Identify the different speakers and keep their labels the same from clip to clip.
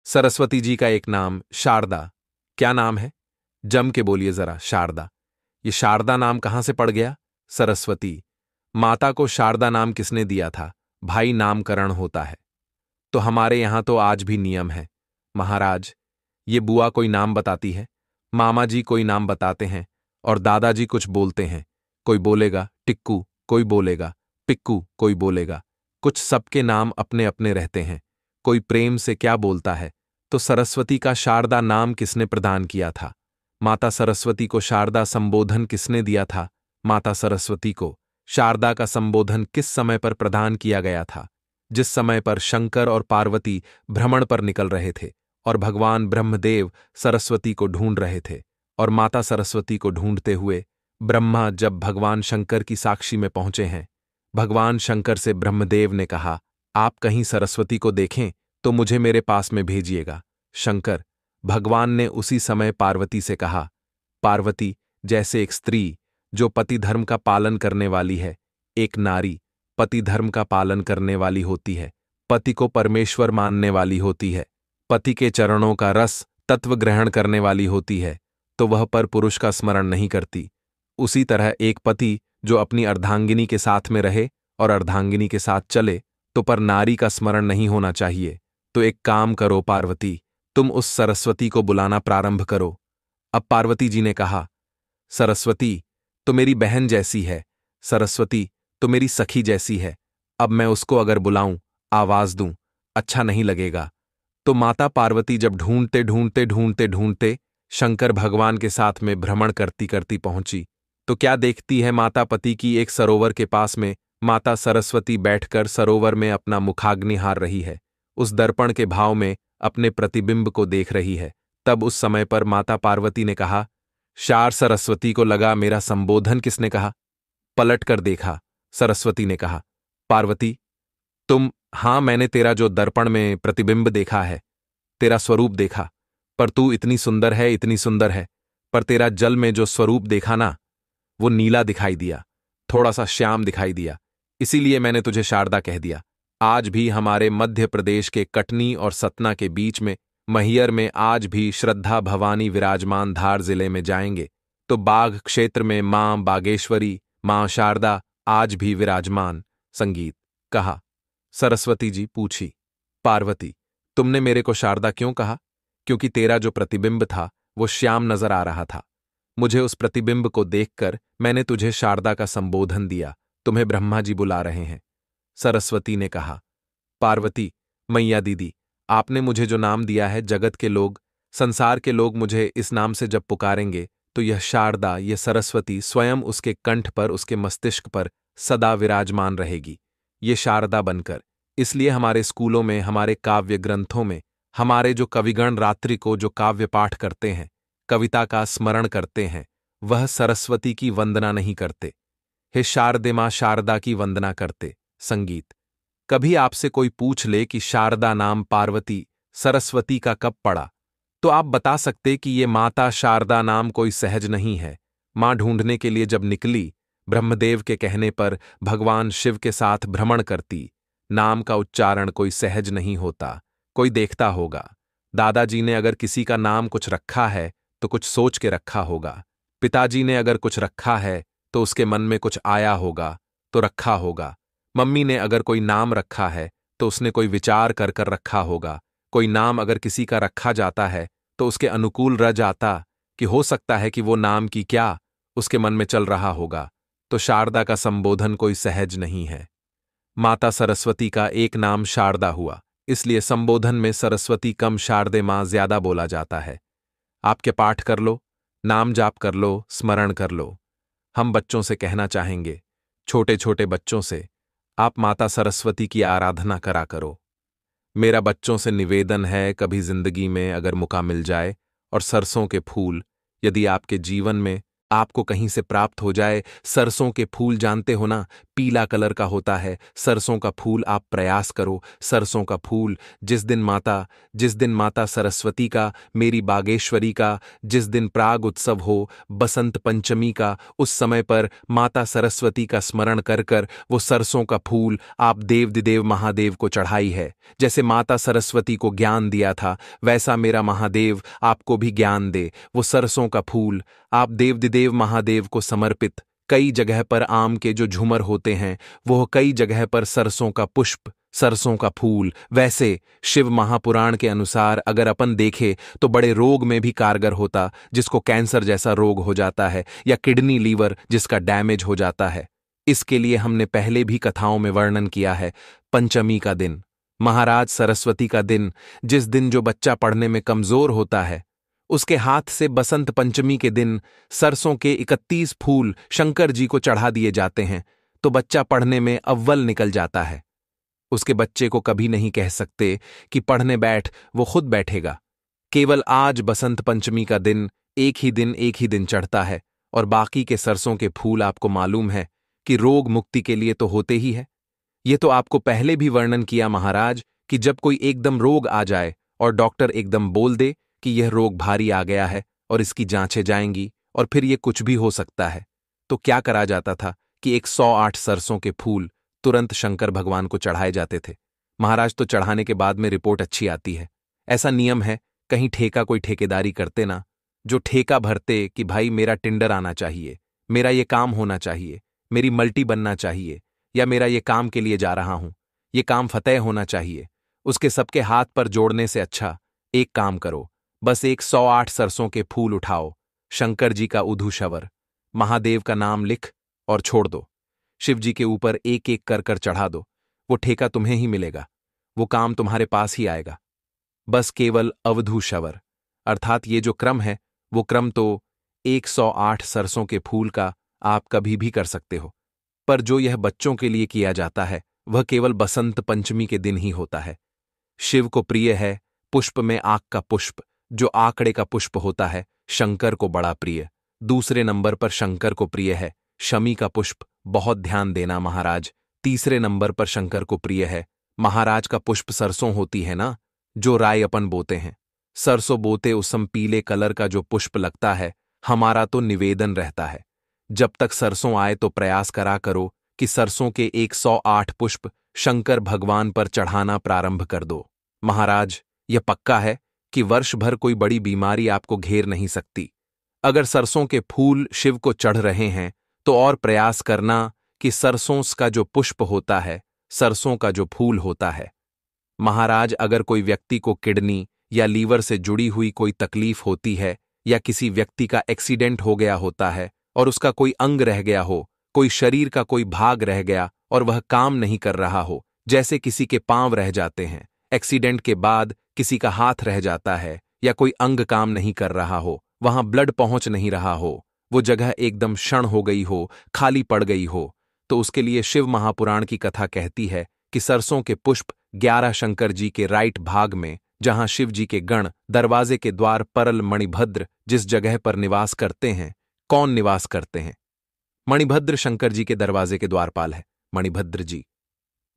Speaker 1: सरस्वती जी का एक नाम शारदा। क्या नाम है? जम के बोलिए जरा। शारदा। ये शारदा नाम कहाँ से पड़ गया? सरस्वती। माता को शारदा नाम किसने दिया था? भाई नामकरण होता है। तो हमारे यहां तो आज भी नियम है महाराज। ये बुआ कोई नाम बताती है, मामा जी कोई नाम बताते हैं, और दादाजी कुछ बोलते हैं। कोई बोलेगा टिक्कू, कोई बोलेगा पिक्कू, कोई बोलेगा कुछ। सबके नाम अपने अपने रहते हैं। कोई प्रेम से क्या बोलता है। तो सरस्वती का शारदा नाम किसने प्रदान किया था? माता सरस्वती को शारदा संबोधन किसने दिया था? माता सरस्वती को शारदा का संबोधन किस समय पर प्रदान किया गया था? जिस समय पर शंकर और पार्वती भ्रमण पर निकल रहे थे और भगवान ब्रह्मदेव सरस्वती को ढूंढ रहे थे। और माता सरस्वती को ढूंढते हुए ब्रह्मा जब भगवान शंकर की साक्षी में पहुंचे हैं, भगवान शंकर से ब्रह्मदेव ने कहा, आप कहीं सरस्वती को देखें तो मुझे मेरे पास में भेजिएगा। शंकर। भगवान ने उसी समय पार्वती से कहा, पार्वती, जैसे एक स्त्री जो पति धर्म का पालन करने वाली है, एक नारी पति धर्म का पालन करने वाली होती है, पति को परमेश्वर मानने वाली होती है, पति के चरणों का रस तत्व ग्रहण करने वाली होती है, तो वह पर पुरुष का स्मरण नहीं करती। उसी तरह एक पति जो अपनी अर्धांगिनी के साथ में रहे और अर्धांगिनी के साथ चले, तो पर नारी का स्मरण नहीं होना चाहिए। तो एक काम करो पार्वती, तुम उस सरस्वती को बुलाना प्रारंभ करो। अब पार्वती जी ने कहा, सरस्वती तो मेरी बहन जैसी है, सरस्वती तो मेरी सखी जैसी है। अब मैं उसको अगर बुलाऊं, आवाज दूं, अच्छा नहीं लगेगा। तो माता पार्वती जब ढूंढते ढूंढते ढूंढते ढूंढते शंकर भगवान के साथ में भ्रमण करती करती पहुंची, तो क्या देखती है माता? पति की एक सरोवर के पास में माता सरस्वती बैठकर सरोवर में अपना मुखाग्नि हार रही है, उस दर्पण के भाव में अपने प्रतिबिंब को देख रही है। तब उस समय पर माता पार्वती ने कहा, शार सरस्वती को लगा मेरा संबोधन किसने कहा? पलट कर देखा, सरस्वती ने कहा, पार्वती तुम? हां, मैंने तेरा जो दर्पण में प्रतिबिंब देखा है, तेरा स्वरूप देखा, पर तू इतनी सुंदर है, इतनी सुंदर है, पर तेरा जल में जो स्वरूप देखा ना, वो नीला दिखाई दिया, थोड़ा सा श्याम दिखाई दिया, इसीलिए मैंने तुझे शारदा कह दिया। आज भी हमारे मध्य प्रदेश के कटनी और सतना के बीच में मैहर में आज भी श्रद्धा भवानी विराजमान। धार जिले में जाएंगे तो बाघ क्षेत्र में मां बागेश्वरी, मां शारदा आज भी विराजमान। संगीत। कहा। सरस्वती जी पूछी, पार्वती, तुमने मेरे को शारदा क्यों कहा? क्योंकि तेरा जो प्रतिबिंब था वो श्याम नजर आ रहा था। मुझे उस प्रतिबिंब को देखकर मैंने तुझे शारदा का संबोधन दिया। तुम्हें ब्रह्मा जी बुला रहे हैं। सरस्वती ने कहा, पार्वती, मैया दीदी, आपने मुझे जो नाम दिया है, जगत के लोग, संसार के लोग मुझे इस नाम से जब पुकारेंगे तो यह शारदा, यह सरस्वती स्वयं उसके कंठ पर, उसके मस्तिष्क पर सदा विराजमान रहेगी, ये शारदा बनकर। इसलिए हमारे स्कूलों में, हमारे काव्य ग्रंथों में, हमारे जो कविगण रात्रि को जो काव्य पाठ करते हैं, कविता का स्मरण करते हैं, वह सरस्वती की वंदना नहीं करते, हे शारदे मां शारदा की वंदना करते। संगीत। कभी आपसे कोई पूछ ले कि शारदा नाम पार्वती सरस्वती का कब पड़ा, तो आप बता सकते कि ये माता शारदा नाम कोई सहज नहीं है। मां ढूंढने के लिए जब निकली, ब्रह्मदेव के कहने पर भगवान शिव के साथ भ्रमण करती। नाम का उच्चारण कोई सहज नहीं होता, कोई देखता होगा। दादाजी ने अगर किसी का नाम कुछ रखा है तो कुछ सोच के रखा होगा। पिताजी ने अगर कुछ रखा है तो उसके मन में कुछ आया होगा, तो रखा होगा। मम्मी ने अगर कोई नाम रखा है तो उसने कोई विचार कर कर रखा होगा। कोई नाम अगर किसी का रखा जाता है तो उसके अनुकूल रह जाता कि हो सकता है कि वो नाम की क्या उसके मन में चल रहा होगा। तो शारदा का संबोधन कोई सहज नहीं है। माता सरस्वती का एक नाम शारदा हुआ, इसलिए संबोधन में सरस्वती कम, शारदे मां ज्यादा बोला जाता है। आपके पाठ कर लो, नाम जाप कर लो, स्मरण कर लो। हम बच्चों से कहना चाहेंगे, छोटे छोटे बच्चों से, आप माता सरस्वती की आराधना करा करो। मेरा बच्चों से निवेदन है, कभी जिंदगी में अगर मौका मिल जाए और सरसों के फूल यदि आपके जीवन में आपको कहीं से प्राप्त हो जाए, सरसों के फूल जानते हो ना, पीला कलर का होता है। सरसों का फूल आप प्रयास करो, सरसों का फूल जिस दिन माता सरस्वती का, मेरी बागेश्वरी का, जिस दिन प्राग उत्सव हो, बसंत पंचमी का, उस समय पर माता सरस्वती का स्मरण कर कर वो सरसों का फूल आप देव महादेव को चढ़ाई है। जैसे माता सरस्वती को ज्ञान दिया था, वैसा मेरा महादेव आपको भी ज्ञान दे। वो सरसों का फूल आप देव महादेव को समर्पित। कई जगह पर आम के जो झूमर होते हैं, वो कई जगह पर सरसों का पुष्प, सरसों का फूल। वैसे शिव महापुराण के अनुसार अगर अपन देखे तो बड़े रोग में भी कारगर होता, जिसको कैंसर जैसा रोग हो जाता है या किडनी लीवर जिसका डैमेज हो जाता है। इसके लिए हमने पहले भी कथाओं में वर्णन किया है। पंचमी का दिन, महाराज सरस्वती का दिन, जिस दिन जो बच्चा पढ़ने में कमजोर होता है, उसके हाथ से बसंत पंचमी के दिन सरसों के 31 फूल शंकर जी को चढ़ा दिए जाते हैं तो बच्चा पढ़ने में अव्वल निकल जाता है। उसके बच्चे को कभी नहीं कह सकते कि पढ़ने बैठ, वो खुद बैठेगा। केवल आज बसंत पंचमी का दिन एक ही दिन चढ़ता है और बाकी के सरसों के फूल आपको मालूम है कि रोग मुक्ति के लिए तो होते ही है। ये तो आपको पहले भी वर्णन किया महाराज कि जब कोई एकदम रोग आ जाए और डॉक्टर एकदम बोल दे कि यह रोग भारी आ गया है और इसकी जांचें जाएंगी और फिर यह कुछ भी हो सकता है, तो क्या करा जाता था कि 108 सरसों के फूल तुरंत शंकर भगवान को चढ़ाए जाते थे। महाराज तो चढ़ाने के बाद में रिपोर्ट अच्छी आती है। ऐसा नियम है, कहीं ठेका कोई ठेकेदारी करते ना, जो ठेका भरते कि भाई मेरा टेंडर आना चाहिए, मेरा ये काम होना चाहिए, मेरी मल्टी बनना चाहिए, या मेरा ये काम के लिए जा रहा हूं, ये काम फतेह होना चाहिए, उसके सबके हाथ पर जोड़ने से अच्छा एक काम करो, बस 108 सरसों के फूल उठाओ, शंकर जी का उधु शवर, महादेव का नाम लिख और छोड़ दो। शिव जी के ऊपर एक एक कर कर चढ़ा दो। वो ठेका तुम्हें ही मिलेगा, वो काम तुम्हारे पास ही आएगा। बस केवल अवधू शवर, अर्थात ये जो क्रम है वो क्रम तो 108 सरसों के फूल का आप कभी भी कर सकते हो, पर जो यह बच्चों के लिए किया जाता है वह केवल बसंत पंचमी के दिन ही होता है। शिव को प्रिय है पुष्प में आक का पुष्प, जो आकड़े का पुष्प होता है, शंकर को बड़ा प्रिय। दूसरे नंबर पर शंकर को प्रिय है शमी का पुष्प, बहुत ध्यान देना महाराज। तीसरे नंबर पर शंकर को प्रिय है महाराज का पुष्प सरसों होती है ना, जो राय अपन बोते हैं। सरसों बोते उस सम पीले कलर का जो पुष्प लगता है, हमारा तो निवेदन रहता है जब तक सरसों आए तो प्रयास करा करो कि सरसों के 108 पुष्प शंकर भगवान पर चढ़ाना प्रारंभ कर दो। महाराज यह पक्का है कि वर्ष भर कोई बड़ी बीमारी आपको घेर नहीं सकती। अगर सरसों के फूल शिव को चढ़ रहे हैं तो और प्रयास करना कि सरसों का जो पुष्प होता है, सरसों का जो फूल होता है। महाराज अगर कोई व्यक्ति को किडनी या लीवर से जुड़ी हुई कोई तकलीफ होती है, या किसी व्यक्ति का एक्सीडेंट हो गया होता है और उसका कोई अंग रह गया हो, कोई शरीर का कोई भाग रह गया और वह काम नहीं कर रहा हो, जैसे किसी के पांव रह जाते हैं, एक्सीडेंट के बाद किसी का हाथ रह जाता है, या कोई अंग काम नहीं कर रहा हो, वहां ब्लड पहुंच नहीं रहा हो, वो जगह एकदम क्षण हो गई हो, खाली पड़ गई हो, तो उसके लिए शिव महापुराण की कथा कहती है कि सरसों के पुष्प 11 शंकर जी के राइट भाग में, जहां शिव जी के गण दरवाजे के द्वार परल मणिभद्र जिस जगह पर निवास करते हैं। कौन निवास करते हैं? मणिभद्र शंकर जी के दरवाजे के द्वारपाल है मणिभद्र जी।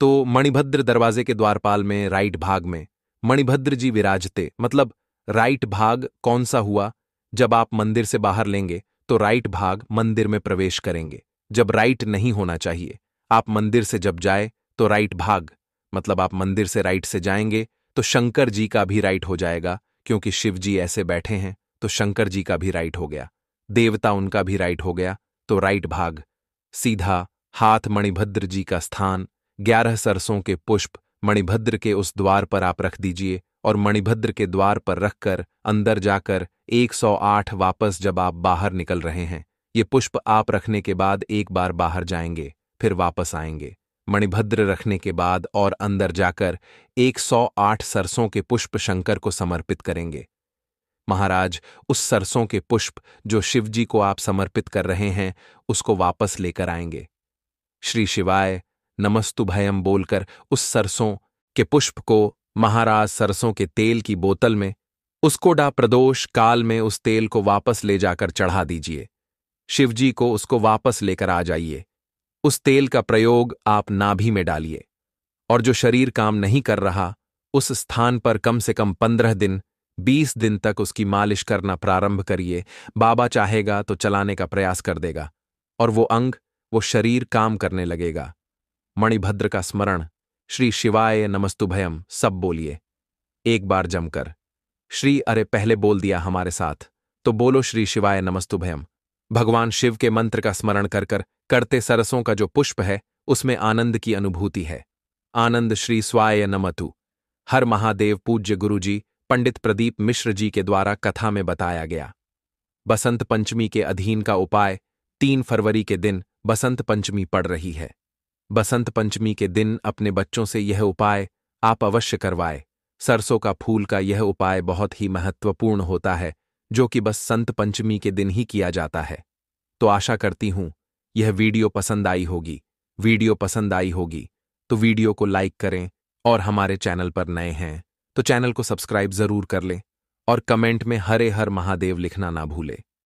Speaker 1: तो मणिभद्र दरवाजे के द्वारपाल में राइट भाग में मणिभद्र जी विराजते। मतलब राइट भाग कौन सा हुआ? जब आप मंदिर से बाहर लेंगे तो राइट भाग मंदिर में प्रवेश करेंगे। जब राइट नहीं होना चाहिए, आप मंदिर से जब जाए तो राइट भाग, मतलब आप मंदिर से राइट से जाएंगे तो शंकर जी का भी राइट हो जाएगा, क्योंकि शिव जी ऐसे बैठे हैं तो शंकर जी का भी राइट हो गया, देवता उनका भी राइट हो गया, तो राइट भाग। सीधा हाथ मणिभद्र जी का स्थान, 11 सरसों के पुष्प मणिभद्र के उस द्वार पर आप रख दीजिए और मणिभद्र के द्वार पर रखकर अंदर जाकर 108 वापस जब आप बाहर निकल रहे हैं, ये पुष्प आप रखने के बाद एक बार बाहर जाएंगे, फिर वापस आएंगे। मणिभद्र रखने के बाद और अंदर जाकर 108 सरसों के पुष्प शंकर को समर्पित करेंगे। महाराज उस सरसों के पुष्प जो शिवजी को आप समर्पित कर रहे हैं, उसको वापस लेकर आएंगे। श्री शिवाय नमस्तुभयम बोलकर उस सरसों के पुष्प को महाराज सरसों के तेल की बोतल में, उसको डा प्रदोष काल में उस तेल को वापस ले जाकर चढ़ा दीजिए। शिवजी को उसको वापस लेकर आ जाइए। उस तेल का प्रयोग आप नाभि में डालिए और जो शरीर काम नहीं कर रहा उस स्थान पर कम से कम 15 दिन 20 दिन तक उसकी मालिश करना प्रारंभ करिए। बाबा चाहेगा तो चलाने का प्रयास कर देगा और वो शरीर काम करने लगेगा। मणिभद्र का स्मरण, श्री शिवाय नमस्तुभयम सब बोलिए एक बार जमकर। श्री अरे पहले बोल दिया हमारे साथ, तो बोलो श्री शिवाय नमस्तुभयम। भगवान शिव के मंत्र का स्मरण कर करते सरसों का जो पुष्प है उसमें आनंद की अनुभूति है। आनंद श्री स्वाय नमतु। हर महादेव पूज्य गुरुजी पंडित प्रदीप मिश्र जी के द्वारा कथा में बताया गया। बसंत पंचमी के अधीन का उपाय। 3 फरवरी के दिन बसंत पंचमी पड़ रही है। बसंत पंचमी के दिन अपने बच्चों से यह उपाय आप अवश्य करवाए। सरसों का फूल का यह उपाय बहुत ही महत्वपूर्ण होता है, जो कि बस संत पंचमी के दिन ही किया जाता है। तो आशा करती हूं यह वीडियो पसंद आई होगी। वीडियो पसंद आई होगी तो वीडियो को लाइक करें और हमारे चैनल पर नए हैं तो चैनल को सब्सक्राइब जरूर कर लें और कमेंट में हरे हर महादेव लिखना ना भूलें।